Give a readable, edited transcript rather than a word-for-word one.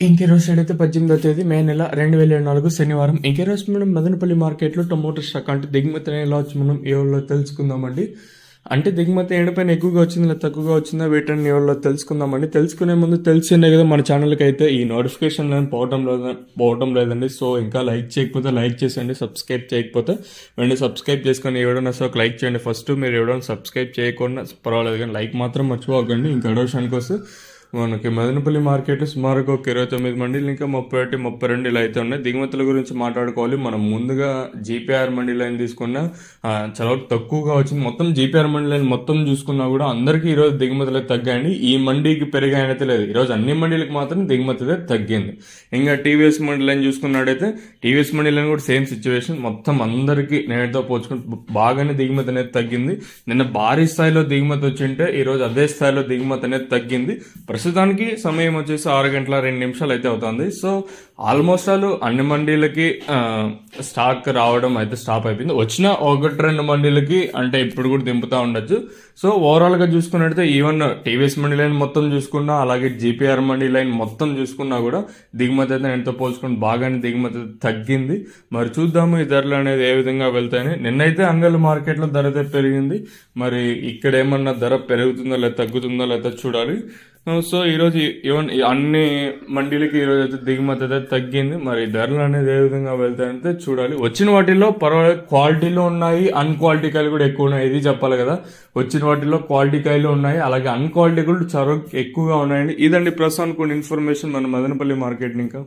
ఇంకెరోజు అయితే 18వ తేదీ మే నెల 2024 శనివారం. ఇంకెరోజు మనం మదనపల్లి మార్కెట్లో టొమాటో స్టాక్ అంటే దిగుమతి ఎలా వచ్చి మనం ఎవరిలో తెలుసుకుందామండి. అంటే దిగుమతి ఎండపైన ఎక్కువగా వచ్చిందా లేదా తక్కువగా వచ్చిందా వీటిని ఎవరిలో తెలుసుకుందామండి. తెలుసుకునే ముందు తెలిసిందే కదా మన ఛానల్కి అయితే ఈ నోటిఫికేషన్ పోవటం లేదండి. సో ఇంకా లైక్ చేయకపోతే లైక్ చేసేయండి, సబ్స్క్రైబ్ చేయకపోతే వెంటనే సబ్స్క్రైబ్ చేసుకొని ఎవడన్నా సో ఒక లైక్ చేయండి. ఫస్ట్ మీరు ఎవడన్నా సబ్స్క్రైబ్ చేయకుండా పర్వాలేదు కానీ లైక్ మాత్రం మర్చిపోకండి. ఇంకా అడోషానికి వస్తే మనకి మదనపల్లి మార్కెట్ సుమారుగా ఒక 29 మండీలు ఇంకా 31, 32 ఇలా అయితే ఉన్నాయి. దిగుమతుల గురించి మాట్లాడుకోవాలి. మనం ముందుగా జీపీఆర్ మండీ లైన్ తీసుకున్నా చాలా తక్కువగా వచ్చింది. మొత్తం జీపీఆర్ మండీ లైన్ మొత్తం చూసుకున్నా కూడా అందరికీ ఈరోజు దిగుమతులు తగ్గాయండి. ఈ మండీకి పెరిగాయనైతే లేదు. ఈరోజు అన్ని మండీలకు మాత్రం దిగుమతి అయితే తగ్గింది. ఇంకా టీవీఎస్ మండీ లైన్ చూసుకున్నట్టయితే టీవీఎస్ మండీ లైన్ కూడా సేమ్ సిచ్యువేషన్. మొత్తం అందరికీ నేటితో పోల్చుకుంటే బాగానే దిగుమతి అనేది తగ్గింది. నిన్న భారీ స్థాయిలో దిగుమతి వచ్చింటే ఈరోజు అదే స్థాయిలో దిగుమతి అనేది తగ్గింది. ప్రస్తుతానికి సమయం వచ్చేసి 6 గంటల 2 నిమిషాలు అయితే అవుతుంది. సో ఆల్మోస్ట్ అన్ని మండీలకి స్టాక్ రావడం అయితే స్టాప్ అయిపోయింది. వచ్చిన 1-2 మండీలకి అంటే ఇప్పుడు కూడా దింపుతూ ఉండొచ్చు. సో ఓవరాల్గా చూసుకున్నట్టయితే ఈవెన్ టీవీఎస్ మండీ లైన్ మొత్తం చూసుకున్నా, అలాగే జీపీఆర్ మండీ లైన్ మొత్తం చూసుకున్నా కూడా దిగుమతి అయితే ఎంతో పోల్చుకుని బాగానే దిగుమతి తగ్గింది. మరి చూద్దాము ఈ ధరలు అనేది ఏ విధంగా వెళ్తాయని. నిన్నైతే అంగళ్ళు మార్కెట్లో ధర అయితే పెరిగింది. మరి ఇక్కడ ఏమన్నా ధర పెరుగుతుందో లేదా తగ్గుతుందో లేదా చూడాలి. సో ఈరోజు ఈవెన్ అన్ని మండీలకి ఈరోజు అయితే దిగుమతి అయితే తగ్గింది. మరి ధరలు అనేది ఏ విధంగా వెళ్తాయంటే చూడాలి. వచ్చిన వాటిల్లో పర్వాలేదు క్వాలిటీలో ఉన్నాయి, అన్క్వాలిటీ కాయలు కూడా ఎక్కువ ఉన్నాయి. ఇది చెప్పాలి కదా. వచ్చిన వాటిల్లో క్వాలిటీ కాయలు ఉన్నాయి, అలాగే అన్క్వాలిటీ కూడా చాలా ఎక్కువగా ఉన్నాయండి. ఇదండి ప్రస్తుతానికి కొన్ని ఇన్ఫర్మేషన్ మన మదనపల్లి మార్కెట్ ఇంకా